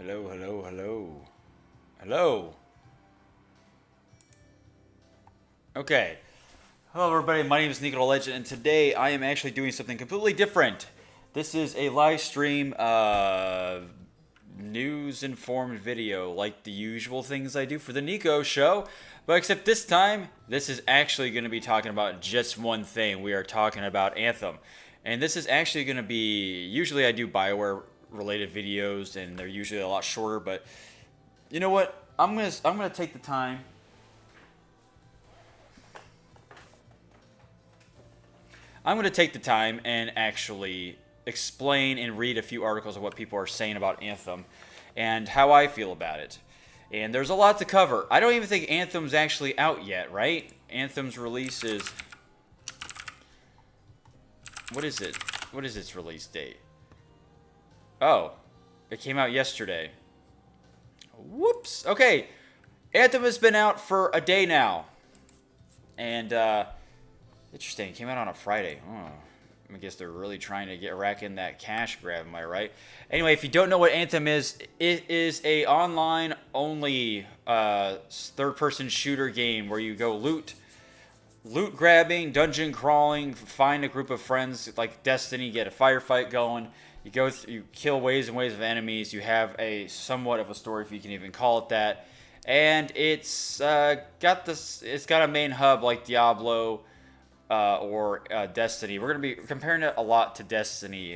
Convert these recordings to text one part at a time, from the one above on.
Hello, hello, hello. Hello. Okay. Hello, everybody. My name is NikoTheLegend, and today I am actually doing something completely different. This is a live stream news-informed video, like the usual things I do for the NIKO show. But except this time, this is actually going to be talking about just one thing. We are talking about Anthem. And this is actually going to be, usually I do BioWare related videos and they're usually a lot shorter, but you know what? I'm gonna take the time. I'm gonna take the time and actually explain and read a few articles of what people are saying about Anthem and how I feel about it. And there's a lot to cover. I don't even think Anthem's actually out yet, right? Anthem's release is... What is it? What is its release date? Oh, it came out yesterday. Whoops. Okay, Anthem has been out for a day now. And, interesting. It came out on a Friday. Oh, I guess they're really trying to rack in that cash grab, am I right? Anyway, if you don't know what Anthem is, it is a online-only third-person shooter game where you go loot grabbing, dungeon crawling, find a group of friends like Destiny, get a firefight going. You kill waves and waves of enemies. You have a somewhat of a story, if you can even call it that. And it's got a main hub like Diablo or Destiny. We're gonna be comparing it a lot to Destiny,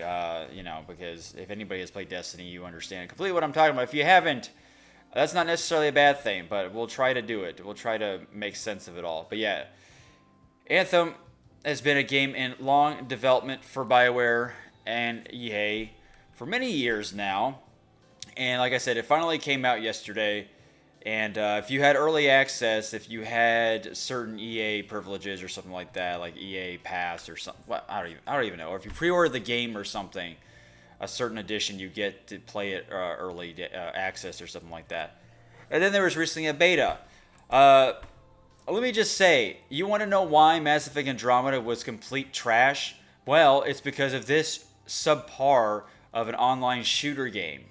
because if anybody has played Destiny, you understand completely what I'm talking about. If you haven't, that's not necessarily a bad thing, but we'll try to do it. We'll try to make sense of it all. But yeah, Anthem has been a game in long development for BioWare and EA for many years now. And like I said, it finally came out yesterday. And if you had early access, if you had certain EA privileges or something like that, like EA Pass or something, well, I don't even know. Or if you pre-order the game or something, a certain edition, you get to play it early access or something like that. And then there was recently a beta. Let me just say, you want to know why Mass Effect Andromeda was complete trash? Well, it's because of this subpar of an online shooter game.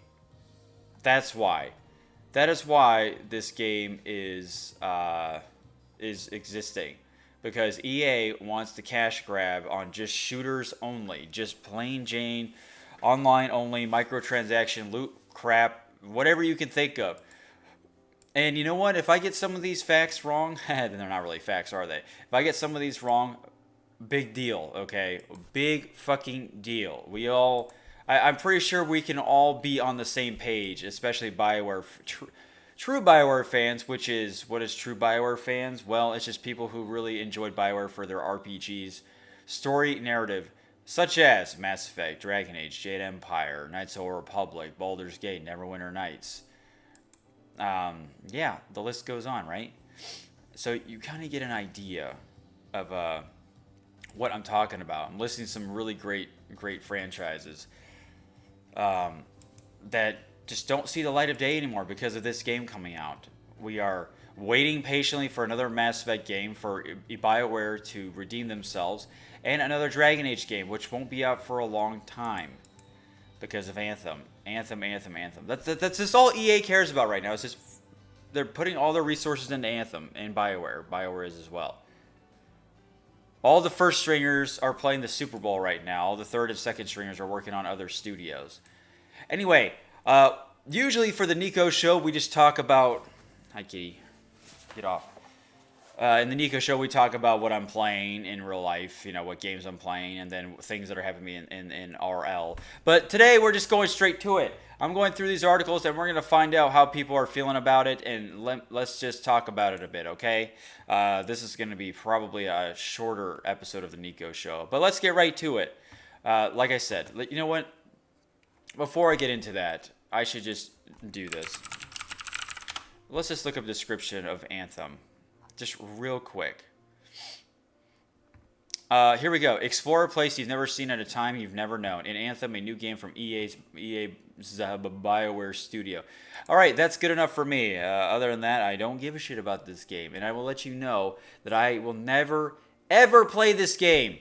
That's why. That is why this game is existing. Because EA wants to cash grab on just shooters only. Just plain Jane, online only, microtransaction, loot crap, whatever you can think of. And you know what? If I get some of these facts wrong, then they're not really facts, are they? If I get some of these wrong, big deal, okay? Big fucking deal. I'm pretty sure we can all be on the same page, especially BioWare, true BioWare fans, what is true BioWare fans? Well, it's just people who really enjoyed BioWare for their RPGs, story narrative, such as Mass Effect, Dragon Age, Jade Empire, Knights of the Old Republic, Baldur's Gate, Neverwinter Nights. Yeah, the list goes on, right? So you kind of get an idea of what I'm talking about. I'm listing some really great franchises that just don't see the light of day anymore because of this game coming out. We are waiting patiently for another Mass Effect game for BioWare to redeem themselves, and another Dragon Age game, which won't be out for a long time because of Anthem. Anthem. That's just all EA cares about right now. It's just they're putting all their resources into Anthem and BioWare. BioWare is as well. All the first stringers are playing the Super Bowl right now. All the third and second stringers are working on other studios. Anyway, usually for the NIKO show, we just talk about... Hi, kitty. Get off. In the NIKO show, we talk about what I'm playing in real life, what games I'm playing, and then things that are happening in RL. But today, we're just going straight to it. I'm going through these articles, and we're going to find out how people are feeling about it, and let's just talk about it a bit, okay? This is going to be probably a shorter episode of the NIKO show, but let's get right to it. Like I said, you know what? Before I get into that, I should just do this. Let's just look up a description of Anthem. Just real quick. Here we go. Explore a place you've never seen at a time you've never known. In Anthem, a new game from EA's BioWare studio. All right, that's good enough for me. Other than that, I don't give a shit about this game. And I will let you know that I will never, ever play this game.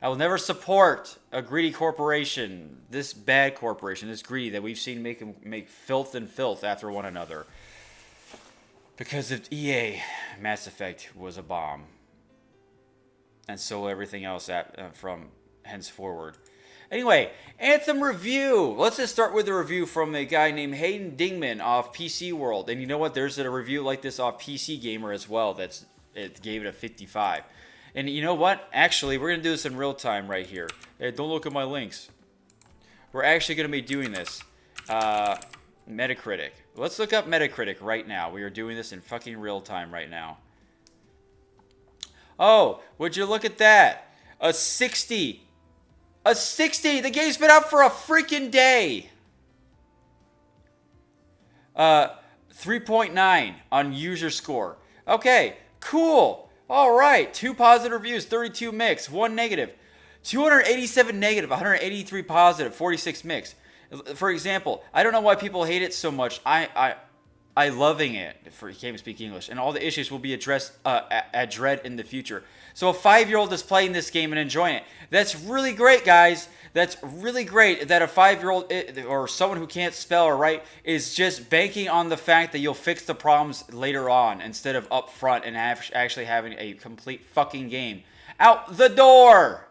I will never support a greedy corporation, this bad corporation, this greedy that we've seen make filth and filth after one another. Because of EA, Mass Effect was a bomb. And so everything else from henceforward. Anyway, Anthem review. Let's just start with a review from a guy named Hayden Dingman off PC World. And you know what? There's a review like this off PC Gamer as well. It gave it a 55. And you know what? Actually, we're going to do this in real time right here. Hey, don't look at my links. We're actually going to be doing this. Metacritic. Let's look up Metacritic right now. We are doing this in fucking real time right now. Oh, would you look at that? A 60. A 60! The game's been out for a freaking day! 3.9 on user score. Okay, cool. Alright, 2 positive reviews, 32 mixed, 1 negative. 287 negative, 183 positive, 46 mixed. For example, I don't know why people hate it so much. I loving it, for you can't even speak English, and all the issues will be addressed at Dread in the future. So a 5-year-old is playing this game and enjoying it. That's really great, guys. That's really great that a 5-year-old or someone who can't spell or write is just banking on the fact that you'll fix the problems later on instead of up front and actually having a complete fucking game out the door.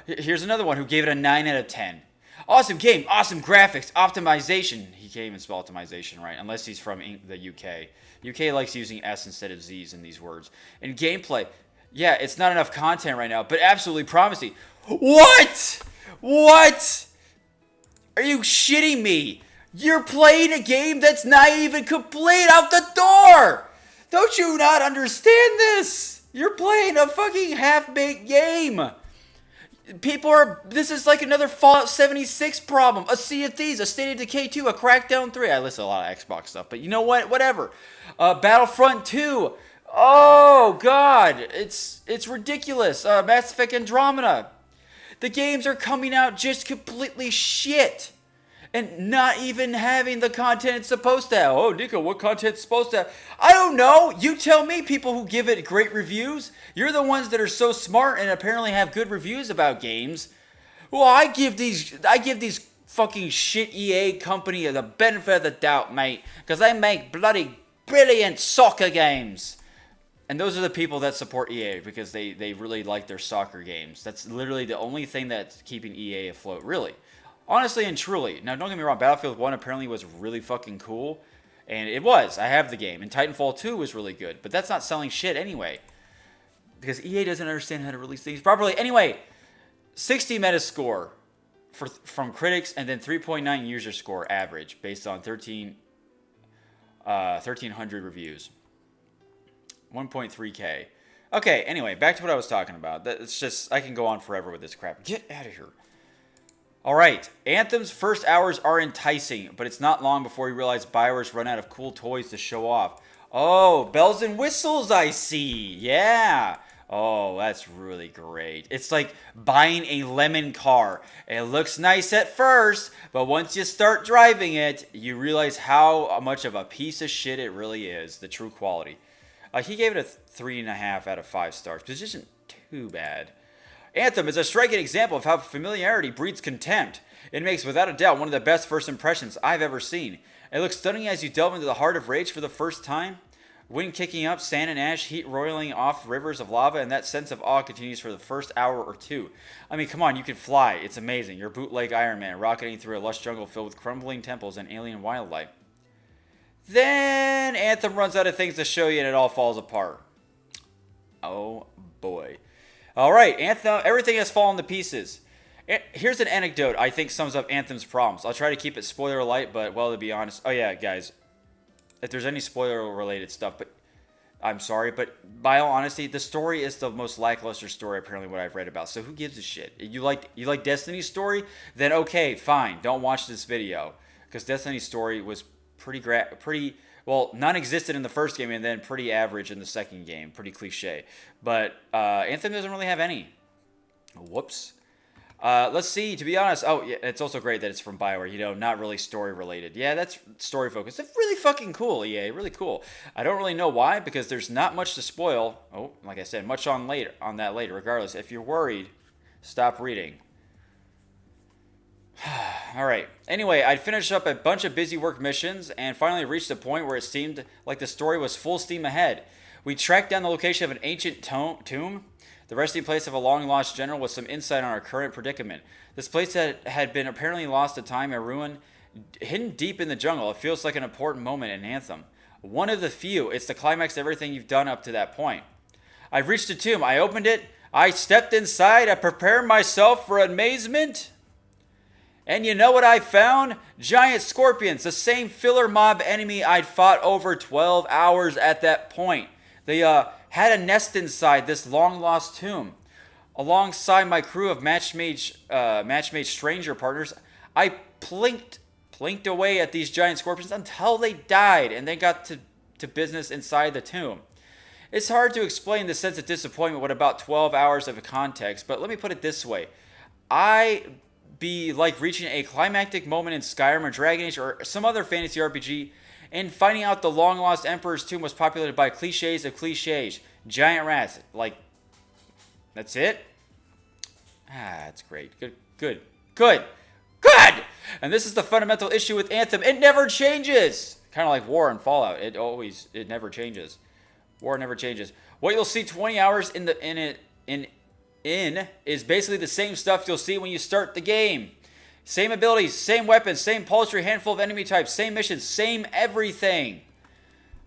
Here's another one who gave it a 9 out of 10. Awesome game, awesome graphics, optimization. He can't even spell optimization right, unless he's from the UK. UK likes using S instead of Z's in these words. And gameplay, yeah, it's not enough content right now, but absolutely promising. What? What? Are you shitting me? You're playing a game that's not even complete out the door! Don't you not understand this? You're playing a fucking half-baked game. This is like another Fallout 76 problem, a Sea of Thieves, a State of Decay 2, a Crackdown 3. I listen to a lot of Xbox stuff, but you know what? Whatever. Battlefront 2. Oh, God. It's ridiculous. Mass Effect Andromeda. The games are coming out just completely shit. And not even having the content it's supposed to have. Oh, Nico, what content's supposed to have? I don't know. You tell me, people who give it great reviews. You're the ones that are so smart and apparently have good reviews about games. Well, I give these fucking shit EA company the benefit of the doubt, mate. Because they make bloody brilliant soccer games. And those are the people that support EA because they really like their soccer games. That's literally the only thing that's keeping EA afloat, really. Honestly and truly. Now, don't get me wrong, Battlefield 1 apparently was really fucking cool. And it was. I have the game. And Titanfall 2 was really good. But that's not selling shit anyway. Because EA doesn't understand how to release things properly. Anyway, 60 Metascore from critics and then 3.9 user score average based on 1,300 reviews. 1.3K. Okay, anyway, back to what I was talking about. It's just, I can go on forever with this crap. Get out of here. Alright, Anthem's first hours are enticing, but it's not long before you realize BioWare's run out of cool toys to show off. Oh, bells and whistles I see. Yeah. Oh, that's really great. It's like buying a lemon car. It looks nice at first, but once you start driving it, you realize how much of a piece of shit it really is, the true quality. He gave it a 3.5 out of 5 stars, which isn't too bad. Anthem is a striking example of how familiarity breeds contempt. It makes, without a doubt, one of the best first impressions I've ever seen. It looks stunning as you delve into the heart of rage for the first time. Wind kicking up, sand and ash, heat roiling off rivers of lava, and that sense of awe continues for the first hour or two. I mean, come on, you can fly. It's amazing. You're bootleg Iron Man, rocketing through a lush jungle filled with crumbling temples and alien wildlife. Then Anthem runs out of things to show you and it all falls apart. Oh, boy. Alright, Anthem, everything has fallen to pieces. Here's an anecdote I think sums up Anthem's problems. I'll try to keep it spoiler light, but, well, to be honest... Oh, yeah, guys. If there's any spoiler-related stuff, but... I'm sorry, but by all honesty, the story is the most lackluster story, apparently, what I've read about. So who gives a shit? You like Destiny's story? Then okay, fine. Don't watch this video. Because Destiny's story was pretty... Well, non-existent in the first game and then pretty average in the second game. Pretty cliche. But Anthem doesn't really have any. Whoops. Let's see, to be honest, oh, yeah, it's also great that it's from BioWare, you know, not really story related. Yeah, that's story focused. It's really fucking cool, EA, really cool. I don't really know why, because there's not much to spoil. Oh, like I said, much on that later. Regardless, if you're worried, stop reading. Alright, anyway, I'd finished up a bunch of busy work missions and finally reached a point where it seemed like the story was full steam ahead. We tracked down the location of an ancient tomb, the resting place of a long-lost general, with some insight on our current predicament. This place that had been apparently lost to time, a ruin hidden deep in the jungle. It feels like an important moment in Anthem. One of the few. It's the climax of everything you've done up to that point. I've reached the tomb. I opened it. I stepped inside. I prepared myself for amazement. And you know what I found? Giant scorpions, the same filler mob enemy I'd fought over 12 hours at that point. They had a nest inside this long-lost tomb. Alongside my crew of match-made stranger partners, I plinked away at these giant scorpions until they died and then got to business inside the tomb. It's hard to explain the sense of disappointment with about 12 hours of context, but let me put it this way. I be like reaching a climactic moment in Skyrim or Dragon Age or some other fantasy RPG and finding out the long-lost Emperor's tomb was populated by cliches of cliches. Giant rats. Like, that's it? That's great. Good. And this is the fundamental issue with Anthem. It never changes. Kind of like War and Fallout. It never changes. War never changes. What you'll see 20 hours in is basically the same stuff you'll see when you start the game. Same abilities, same weapons, same paltry handful of enemy types, same missions, same everything.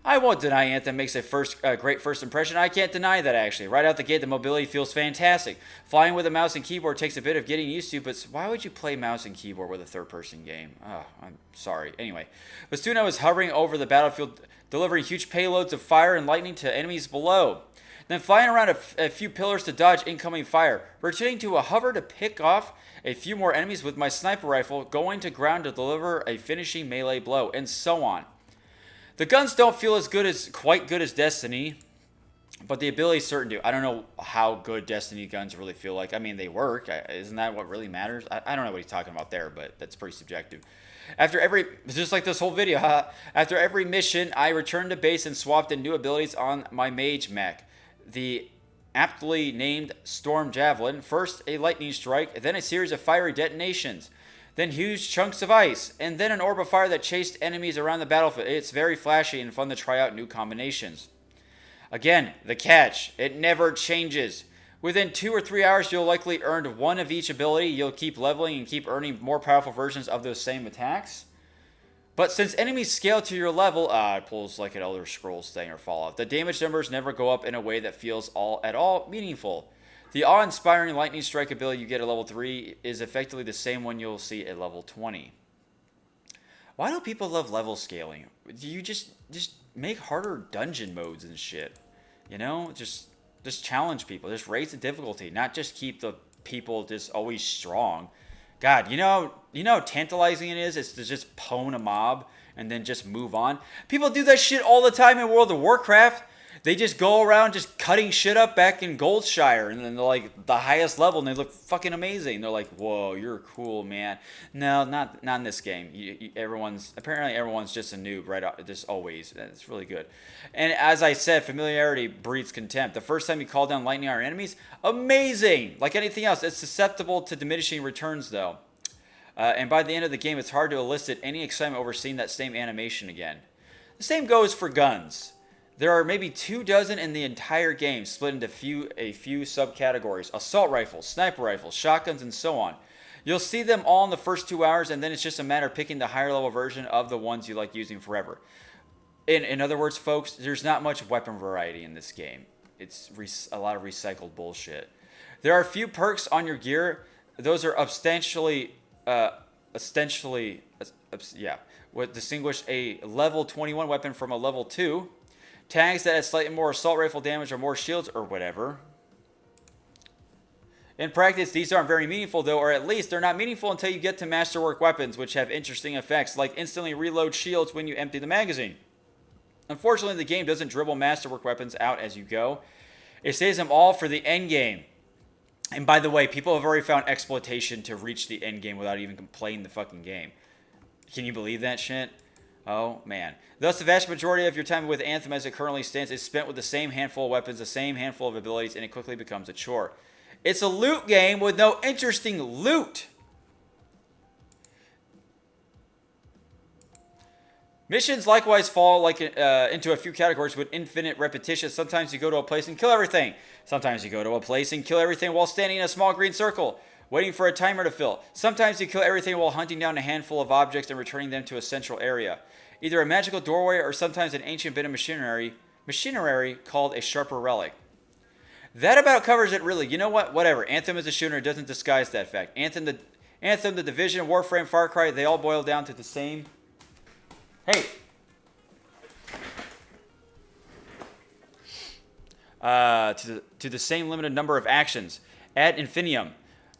I won't deny Anthem makes a great first impression. I can't deny that, actually. Right out the gate, the mobility feels fantastic. Flying with a mouse and keyboard takes a bit of getting used to, but why would you play mouse and keyboard with a third-person game? Oh, I'm sorry. Anyway, but soon I was hovering over the battlefield, delivering huge payloads of fire and lightning to enemies below. Then flying around a few pillars to dodge incoming fire, returning to a hover to pick off a few more enemies with my sniper rifle, going to ground to deliver a finishing melee blow, and so on. The guns don't feel quite good as Destiny, but the abilities certain do. I don't know how good Destiny guns really feel like. I mean, they work. Isn't that what really matters? I don't know what he's talking about there, but that's pretty subjective. Just like this whole video, after every mission, I returned to base and swapped in new abilities on my mage mech. The aptly named Storm Javelin, first a lightning strike, then a series of fiery detonations, then huge chunks of ice, and then an orb of fire that chased enemies around the battlefield. It's very flashy and fun to try out new combinations. Again, the catch, it never changes. Within 2 or 3 hours, you'll likely earn one of each ability. You'll keep leveling and keep earning more powerful versions of those same attacks. But since enemies scale to your level, it pulls like an Elder Scrolls thing or Fallout. The damage numbers never go up in a way that feels at all meaningful. The awe-inspiring lightning strike ability you get at level 3 is effectively the same one you'll see at level 20. Why do people love level scaling? Do you just make harder dungeon modes and shit? You know, just challenge people. Just raise the difficulty, not just keep the people just always strong. God, you know how tantalizing it is? It's to just pwn a mob and then just move on. People do that shit all the time in World of Warcraft. They just go around just cutting shit up back in Goldshire, and then they're like the highest level, and they look fucking amazing. They're like, "Whoa, you're cool, man." No, not in this game. Everyone's just a noob, right? Just always. It's really good. And as I said, familiarity breeds contempt. The first time you call down lightning on our enemies, amazing. Like anything else, it's susceptible to diminishing returns, though. And by the end of the game, it's hard to elicit any excitement over seeing that same animation again. The same goes for guns. There are maybe 24 in the entire game, split into a few subcategories: assault rifles, sniper rifles, shotguns, and so on. You'll see them all in the first 2 hours, and then it's just a matter of picking the higher level version of the ones you like using forever. In other words, folks, there's not much weapon variety in this game. It's a lot of recycled bullshit. There are a few perks on your gear. Those are what distinguish a level 21 weapon from a level 2. Tags that add slightly more assault rifle damage or more shields or whatever. In practice, these aren't very meaningful though, or at least they're not meaningful until you get to masterwork weapons, which have interesting effects, like instantly reload shields when you empty the magazine. Unfortunately, the game doesn't dribble masterwork weapons out as you go. It saves them all for the end game. And by the way, people have already found exploitation to reach the end game without even playing the fucking game. Can you believe that shit? Oh, man. Thus, the vast majority of your time with Anthem as it currently stands is spent with the same handful of weapons, the same handful of abilities, and it quickly becomes a chore. It's a loot game with no interesting loot. Missions likewise fall into a few categories with infinite repetition. Sometimes you go to a place and kill everything. Sometimes you go to a place and kill everything while standing in a small green circle, waiting for a timer to fill. Sometimes you kill everything while hunting down a handful of objects and returning them to a central area. Either a magical doorway or sometimes an ancient bit of machinery called a sharper relic. That about covers it, really. You know what? Whatever. Anthem is a shooter. It doesn't disguise that fact. Anthem, the Division, Warframe, Far Cry, they all boil down to the same... Hey! To the same limited number of actions. Ad infinitum.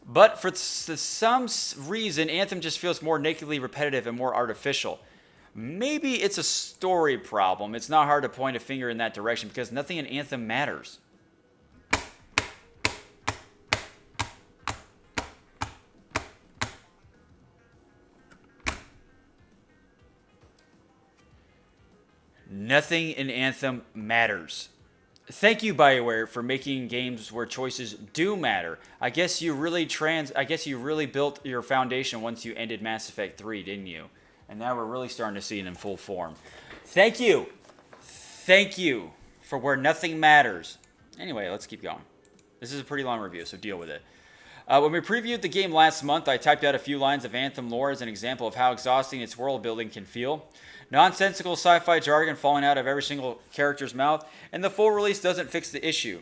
But for some reason, Anthem just feels more nakedly repetitive and more artificial. Maybe it's a story problem. It's not hard to point a finger in that direction because nothing in Anthem matters. Nothing in Anthem matters. Thank you, BioWare, for making games where choices do matter. I guess you really built your foundation once you ended Mass Effect 3, didn't you? And now we're really starting to see it in full form. Thank you. Thank you for where nothing matters. Anyway, let's keep going. This is a pretty long review, so deal with it. When we previewed the game last month, I typed out a few lines of Anthem lore as an example of how exhausting its world building can feel. Nonsensical sci-fi jargon falling out of every single character's mouth, and the full release doesn't fix the issue.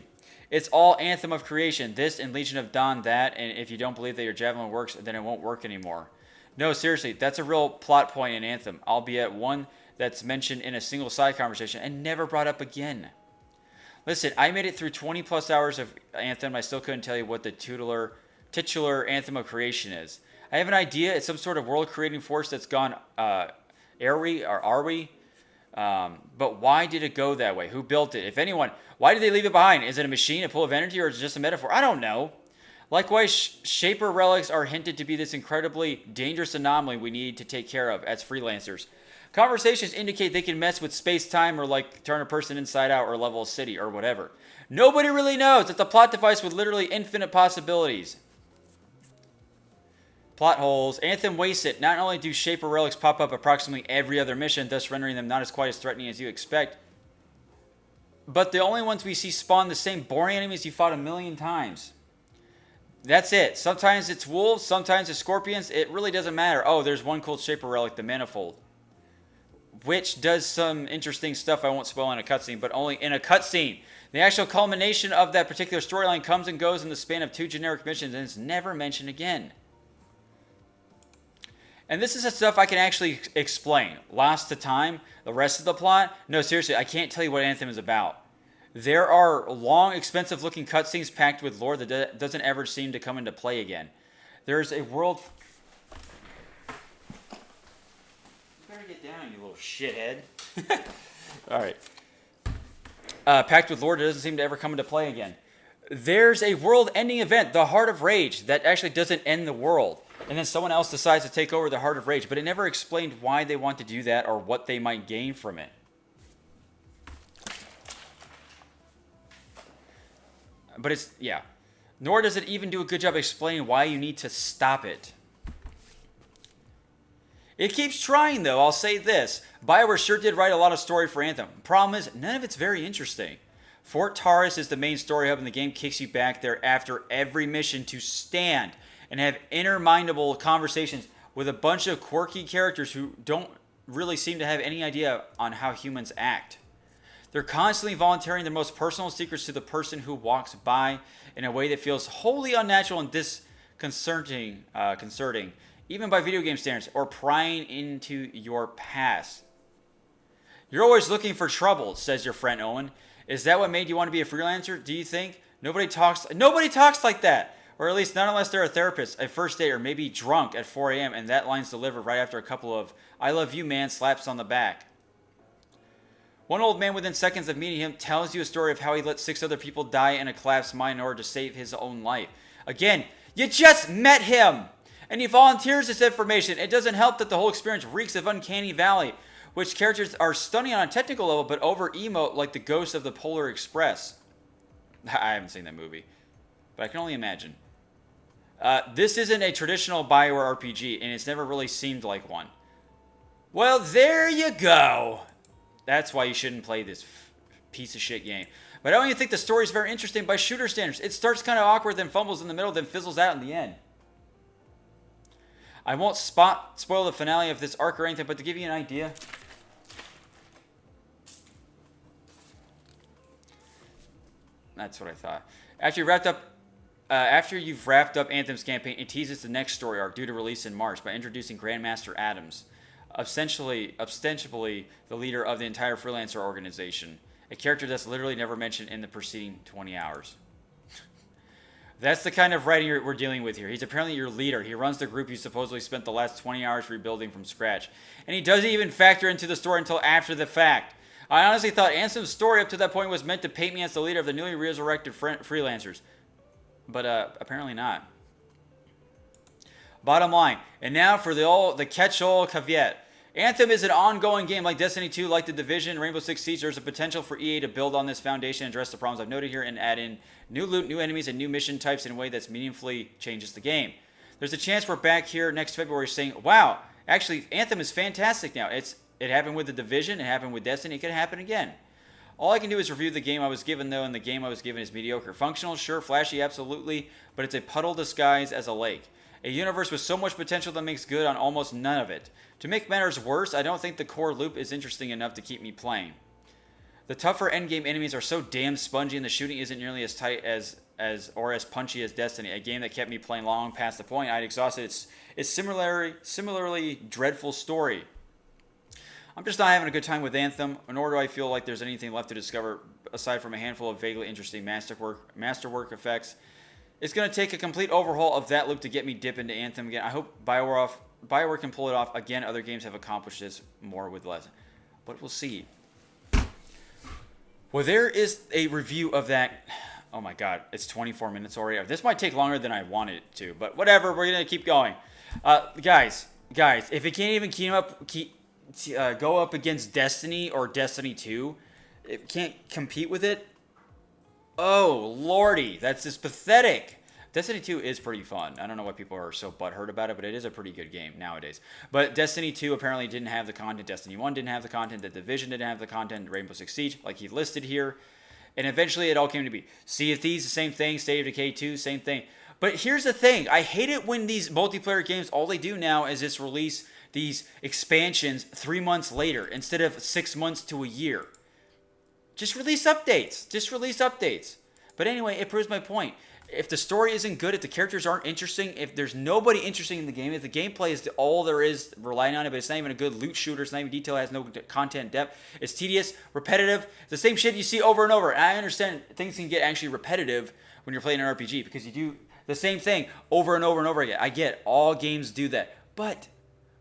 It's all Anthem of Creation, this and Legion of Dawn that, and if you don't believe that your Javelin works, then it won't work anymore. No, seriously, that's a real plot point in Anthem, albeit one that's mentioned in a single side conversation and never brought up again. Listen, I made it through 20 plus hours of Anthem, I still couldn't tell you what the titular Anthem of Creation is. I have an idea, it's some sort of world-creating force that's gone are we? But why did it go that way? Who built it? If anyone, why did they leave it behind? Is it a machine, a pool of energy, or is it just a metaphor? I don't know. Likewise, Shaper relics are hinted to be this incredibly dangerous anomaly we need to take care of as freelancers. Conversations indicate they can mess with space-time or like turn a person inside out or level a city or whatever. Nobody really knows. It's a plot device with literally infinite possibilities. Plot holes. Anthem wastes it. Not only do Shaper relics pop up approximately every other mission, thus rendering them not as quite as threatening as you expect, but the only ones we see spawn the same boring enemies you fought a million times. That's it. Sometimes it's wolves, sometimes it's scorpions. It really doesn't matter. Oh, there's one cool Shaper relic, the Manifold, which does some interesting stuff I won't spoil in a cutscene, but only in a cutscene. The actual culmination of that particular storyline comes and goes in the span of 2 generic missions and is never mentioned again. And this is the stuff I can actually explain. Lost to time, the rest of the plot. No, seriously, I can't tell you what Anthem is about. There are long, expensive-looking cutscenes packed with lore that doesn't ever seem to come into play again. There's a world... You better get down, you little shithead. Alright. Packed with lore that doesn't seem to ever come into play again. There's a world-ending event, the Heart of Rage, that actually doesn't end the world. And then someone else decides to take over the Heart of Rage, but it never explained why they want to do that or what they might gain from it. But it's, yeah. Nor does it even do a good job explaining why you need to stop it. It keeps trying, though, I'll say this. BioWare sure did write a lot of story for Anthem. Problem is, none of it's very interesting. Fort Taurus is the main story hub, and the game kicks you back there after every mission to stand and have interminable conversations with a bunch of quirky characters who don't really seem to have any idea on how humans act. They're constantly volunteering their most personal secrets to the person who walks by in a way that feels wholly unnatural and disconcerting, even by video game standards, or prying into your past. You're always looking for trouble, says your friend Owen. Is that what made you want to be a freelancer, do you think? Nobody talks like that. Or at least not unless they're a therapist, a first date, or maybe drunk at 4 a.m. and that line's delivered right after a couple of "I love you, man" slaps on the back. One old man within seconds of meeting him tells you a story of how he let 6 other people die in a collapsed mine in order to save his own life. Again, you just met him! And he volunteers this information. It doesn't help that the whole experience reeks of Uncanny Valley, which characters are stunning on a technical level, but over-emote like the ghost of the Polar Express. I haven't seen that movie, but I can only imagine. This isn't a traditional BioWare RPG, and it's never really seemed like one. Well, there you go. That's why you shouldn't play this piece of shit game. But I don't even think the story is very interesting by shooter standards. It starts kind of awkward, then fumbles in the middle, then fizzles out in the end. I won't spoil the finale of this arc or anything, but to give you an idea. That's what I thought. After you've wrapped up Anthem's campaign, it teases the next story arc due to release in March by introducing Grandmaster Adams, ostensibly the leader of the entire freelancer organization, a character that's literally never mentioned in the preceding 20 hours. That's the kind of writing we're dealing with here. He's apparently your leader. He runs the group you supposedly spent the last 20 hours rebuilding from scratch. And he doesn't even factor into the story until after the fact. I honestly thought Anthem's story up to that point was meant to paint me as the leader of the newly resurrected freelancers. But apparently not. Bottom line, and now for the catch-all caveat. Anthem is an ongoing game like Destiny 2, like The Division, Rainbow Six Siege. There's a potential for EA to build on this foundation and address the problems I've noted here and add in new loot, new enemies, and new mission types in a way that's meaningfully changes the game. There's a chance we're back here next February saying, wow, actually, Anthem is fantastic now. It happened with The Division, it happened with Destiny, it could happen again. All I can do is review the game I was given, though, and the game I was given is mediocre. Functional, sure, flashy, absolutely, but it's a puddle disguised as a lake. A universe with so much potential that makes good on almost none of it. To make matters worse, I don't think the core loop is interesting enough to keep me playing. The tougher endgame enemies are so damn spongy and the shooting isn't nearly as tight as punchy as Destiny, a game that kept me playing long past the point I'd exhausted its similarly dreadful story. I'm just not having a good time with Anthem, nor do I feel like there's anything left to discover aside from a handful of vaguely interesting masterwork effects. It's going to take a complete overhaul of that loop to get me dip into Anthem again. I hope BioWare can pull it off. Again, other games have accomplished this more with less. But we'll see. Well, there is a review of that. Oh my god, it's 24 minutes already. This might take longer than I wanted it to, but whatever, we're going to keep going. Guys, if it can't even go up against Destiny or Destiny 2, it can't compete with it. Oh, lordy, that's just pathetic. Destiny 2 is pretty fun. I don't know why people are so butthurt about it, but it is a pretty good game nowadays. But Destiny 2 apparently didn't have the content. Destiny 1 didn't have the content. The Division didn't have the content. Rainbow Six Siege, like he listed here. And eventually it all came to be. Sea of Thieves, the same thing. State of Decay 2, same thing. But here's the thing. I hate it when these multiplayer games, all they do now is just release these expansions 3 months later instead of 6 months to a year. Just release updates. But anyway, it proves my point. If the story isn't good, if the characters aren't interesting, if there's nobody interesting in the game, if the gameplay is all there is relying on it, but it's not even a good loot shooter, it's not even detailed, it has no content depth, it's tedious, repetitive, the same shit you see over and over. And I understand things can get actually repetitive when you're playing an RPG because you do the same thing over and over and over again. I get all games do that. But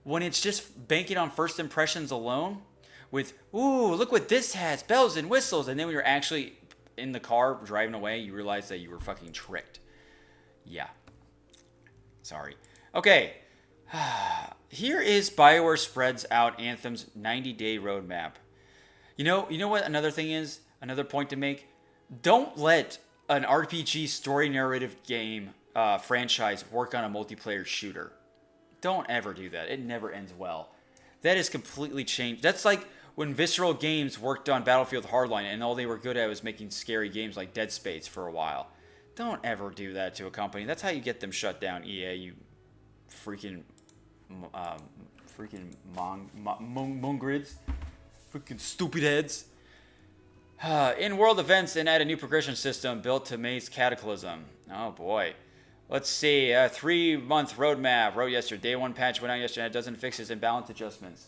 when it's just banking on first impressions alone, with, ooh, look what this has, bells and whistles, and then when you're actually in the car driving away, you realize that you were fucking tricked. Yeah. Sorry. Okay. Here is BioWare spreads out Anthem's 90-day roadmap. You know what another thing is? Another point to make? Don't let an RPG story narrative game franchise work on a multiplayer shooter. Don't ever do that. It never ends well. That is completely changed. That's like when Visceral Games worked on Battlefield Hardline and all they were good at was making scary games like Dead Space for a while. Don't ever do that to a company. That's how you get them shut down, EA, you freaking mongrids. Freaking stupid heads. In-world events and add a new progression system built to Maze Cataclysm. Oh boy. Let's see. 3-month roadmap. Wrote yesterday. Day 1 patch went out yesterday. A dozen fixes and balance adjustments.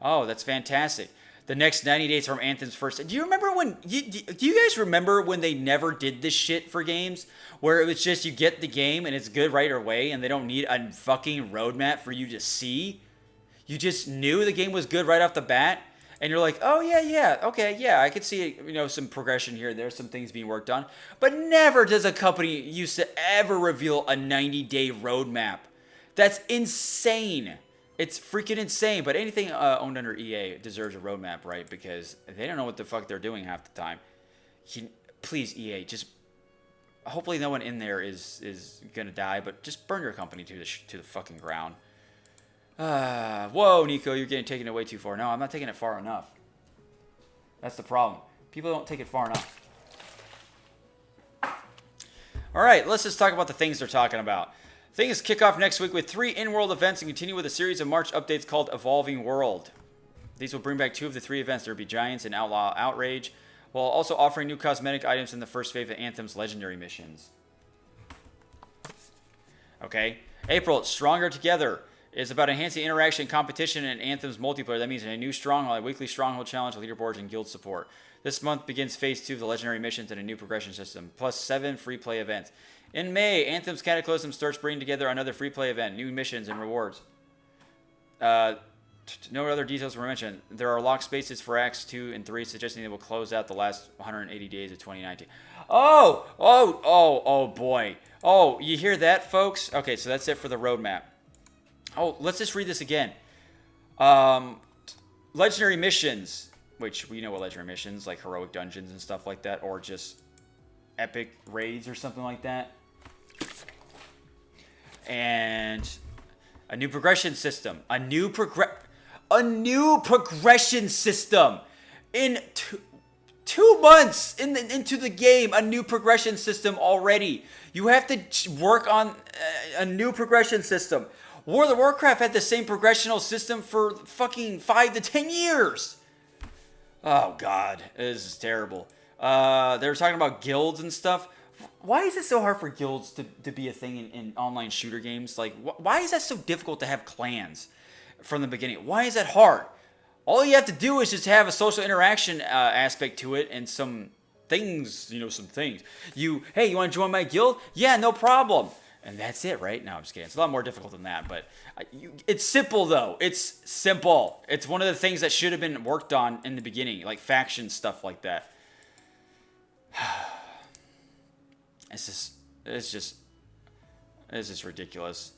Oh, that's fantastic. The next 90 days from Anthem's first. Do you remember when? Do you guys remember when they never did this shit for games? Where it was just you get the game and it's good right away and they don't need a fucking roadmap for you to see? You just knew the game was good right off the bat? and you're like, oh yeah, okay, yeah, I could see, some progression here. There's some things being worked on, but never does a company used to ever reveal a 90-day roadmap. That's insane. It's freaking insane. But anything owned under EA deserves a roadmap, right? Because they don't know what the fuck they're doing half the time. Please, EA, just hopefully no one in there is gonna die, but just burn your company to the fucking ground. Whoa, Nico, you're getting taken away too far. No, I'm not taking it far enough. That's the problem. People don't take it far enough. All right, let's just talk about the things they're talking about. Things kick off next week with 3 in-world events and continue with a series of March updates called Evolving World. These will bring back 2 of the 3 events. There will be Giants and Outlaw Outrage, while also offering new cosmetic items in the first phase of Anthem's legendary missions. Okay. April, Stronger Together is about enhancing interaction and competition in Anthem's multiplayer. That means a new Stronghold, a weekly Stronghold challenge with leaderboards and guild support. This month begins Phase 2 of the legendary missions and a new progression system, plus 7 free-play events. In May, Anthem's Cataclysm starts bringing together another free-play event, new missions and rewards. No other details were mentioned. There are locked spaces for Acts 2 and 3, suggesting they will close out the last 180 days of 2019. Oh, boy. Oh, you hear that, folks? Okay, so that's it for the roadmap. Oh, let's just read this again. Legendary missions, which we know what legendary missions, like heroic dungeons and stuff like that, or just epic raids or something like that. And a new progression system. A new progression system. In 2 months into the game, a new progression system already. You have to work on a new progression system. World of Warcraft had the same progressional system for fucking 5 to 10 years. Oh, God. This is terrible. They were talking about guilds and stuff. Why is it so hard for guilds to be a thing in online shooter games? Like, why is that so difficult to have clans from the beginning? Why is that hard? All you have to do is just have a social interaction aspect to it and some things, some things. Hey, you want to join my guild? Yeah, no problem. And that's it, right? No, I'm just kidding. It's a lot more difficult than that, but it's simple, though. It's simple. It's one of the things that should have been worked on in the beginning, like faction stuff like that. It's just ridiculous.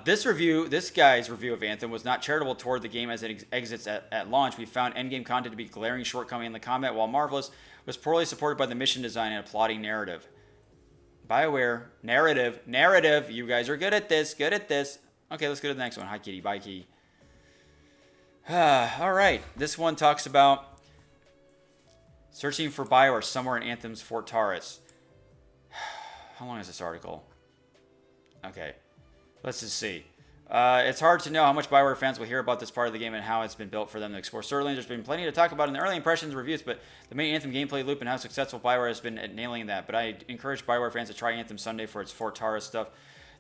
This guy's review of Anthem was not charitable toward the game as it exits at launch. We found endgame content to be glaring shortcoming in the combat, while Marvelous was poorly supported by the mission design and a plotting narrative. BioWare, narrative. You guys are good at this. Okay, let's go to the next one. Hi, Kitty. Bye, Kitty. All right. This one talks about searching for BioWare somewhere in Anthem's Fort Taurus. How long is this article? Okay. Let's just see. It's hard to know how much BioWare fans will hear about this part of the game and how it's been built for them to explore. Certainly, there's been plenty to talk about in the early impressions and reviews, but the main Anthem gameplay loop and how successful BioWare has been at nailing that. But I encourage BioWare fans to try Anthem Sunday for its Fort Taurus stuff.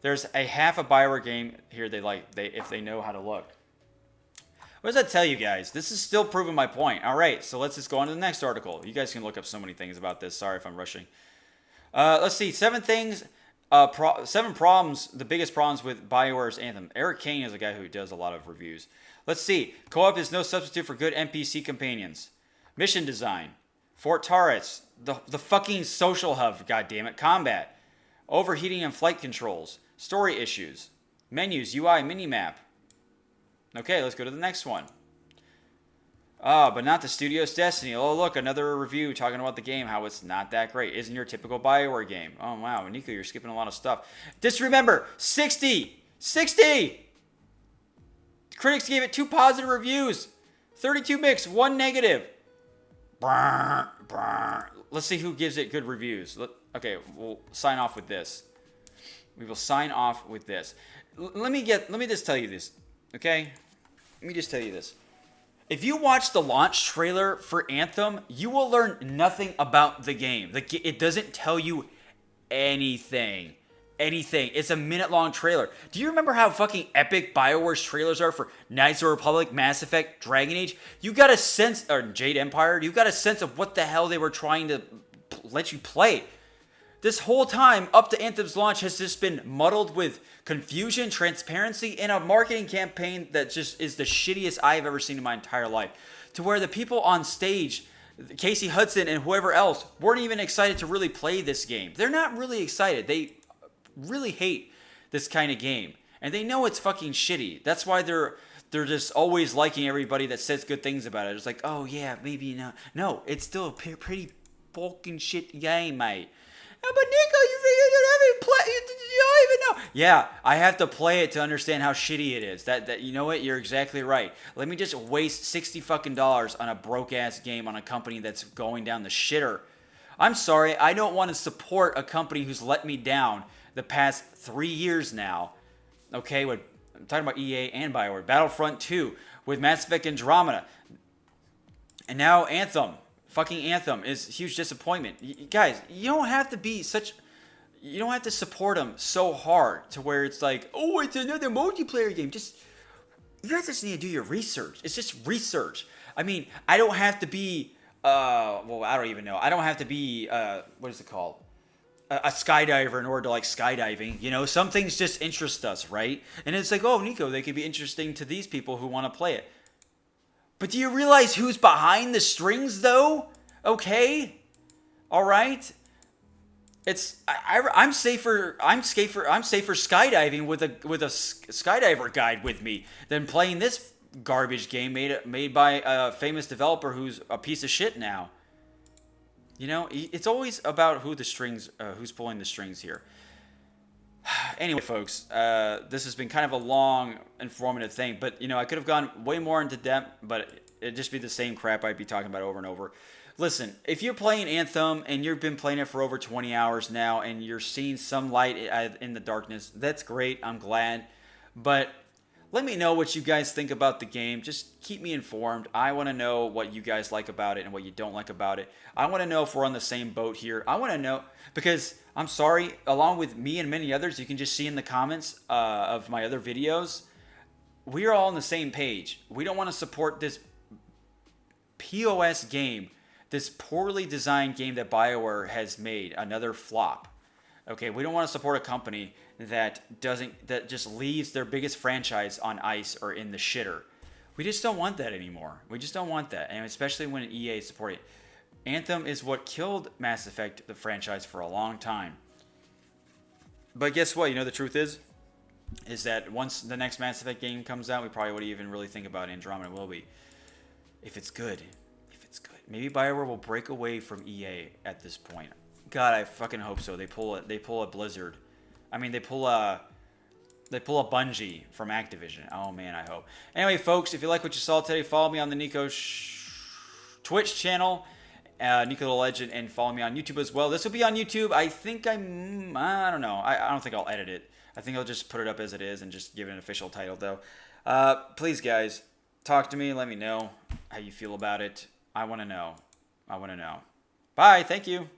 There's a half a BioWare game here if they know how to look. What does that tell you guys? This is still proving my point. All right, so let's just go on to the next article. You guys can look up so many things about this. Sorry if I'm rushing. Let's see. 7 things. 7 problems, the biggest problems with BioWare's Anthem. Eric Kane is a guy who does a lot of reviews. Let's see. Co-op is no substitute for good NPC companions. Mission design. Fort Taurus. The fucking social hub, goddammit. Combat. Overheating and flight controls. Story issues. Menus, UI, minimap. Okay, let's go to the next one. But not the studio's destiny. Oh, look, another review talking about the game, how it's not that great. Isn't your typical BioWare game. Oh, wow. Nico, you're skipping a lot of stuff. Just remember, 60! Critics gave it 2 positive reviews. 32 mixed, 1 negative. Let's see who gives it good reviews. Okay, we'll sign off with this. We will sign off with this. Let me just tell you this, okay? Let me just tell you this. If you watch the launch trailer for Anthem, you will learn nothing about the game. It doesn't tell you anything. It's a minute-long trailer. Do you remember how fucking epic BioWare's trailers are for Knights of the Republic, Mass Effect, Dragon Age? You got a sense, or Jade Empire, you got a sense of what the hell they were trying to let you play. This whole time up to Anthem's launch has just been muddled with confusion, transparency, and a marketing campaign that just is the shittiest I've ever seen in my entire life. To where the people on stage, Casey Hudson and whoever else, weren't even excited to really play this game. They're not really excited. They really hate this kind of game. And they know it's fucking shitty. That's why they're just always liking everybody that says good things about it. It's like, oh yeah, maybe not. No, it's still a pretty fucking shit game, mate. Yeah, but Nico, you don't even know. Yeah, I have to play it to understand how shitty it is. That you know what? You're exactly right. Let me just waste $60 fucking on a broke ass game on a company that's going down the shitter. I'm sorry, I don't want to support a company who's let me down the past 3 years now. Okay, I'm talking about EA and BioWare. Battlefront 2 with Mass Effect Andromeda, and now Anthem. Fucking Anthem is a huge disappointment. Guys, you don't have to support them so hard to where it's like, oh, it's another multiplayer game. You guys just need to do your research. It's just research. I mean, I don't have to be, I don't even know. I don't have to be, what is it called? A skydiver in order to like skydiving. You know, some things just interest us, right? And it's like, oh, Nico, they could be interesting to these people who want to play it. But do you realize who's behind the strings, though? Okay, all right. I'm safer skydiving with a skydiver guide with me than playing this garbage game made by a famous developer who's a piece of shit now. You know, it's always about who's pulling the strings here. Anyway, folks, this has been kind of a long, informative thing, but, you know, I could have gone way more into depth, but it'd just be the same crap I'd be talking about over and over. Listen, if you're playing Anthem and you've been playing it for over 20 hours now and you're seeing some light in the darkness, that's great. I'm glad. But let me know what you guys think about the game. Just keep me informed. I want to know what you guys like about it and what you don't like about it. I want to know if we're on the same boat here. I want to know because, I'm sorry, along with me and many others, you can just see in the comments of my other videos, we are all on the same page. We don't want to support this POS game, this poorly designed game that BioWare has made, another flop. Okay, we don't want to support a company that just leaves their biggest franchise on ice or in the shitter. We just don't want that anymore. We just don't want that, and especially when EA is supporting it. Anthem is what killed Mass Effect, the franchise, for a long time. But guess what? You know, the truth is that once the next Mass Effect game comes out, we probably wouldn't even really think about Andromeda will be. If it's good. Maybe BioWare will break away from EA at this point. God, I fucking hope so. They pull a Blizzard. I mean, they pull a Bungie from Activision. Oh man, I hope. Anyway, folks, if you like what you saw today, follow me on the NIKO Twitch channel, NikoTheLegend, and follow me on YouTube as well. This will be on YouTube. I think I don't know. I don't think I'll edit it. I think I'll just put it up as it is and just give it an official title though. Please, guys, talk to me. Let me know how you feel about it. I want to know. Bye. Thank you.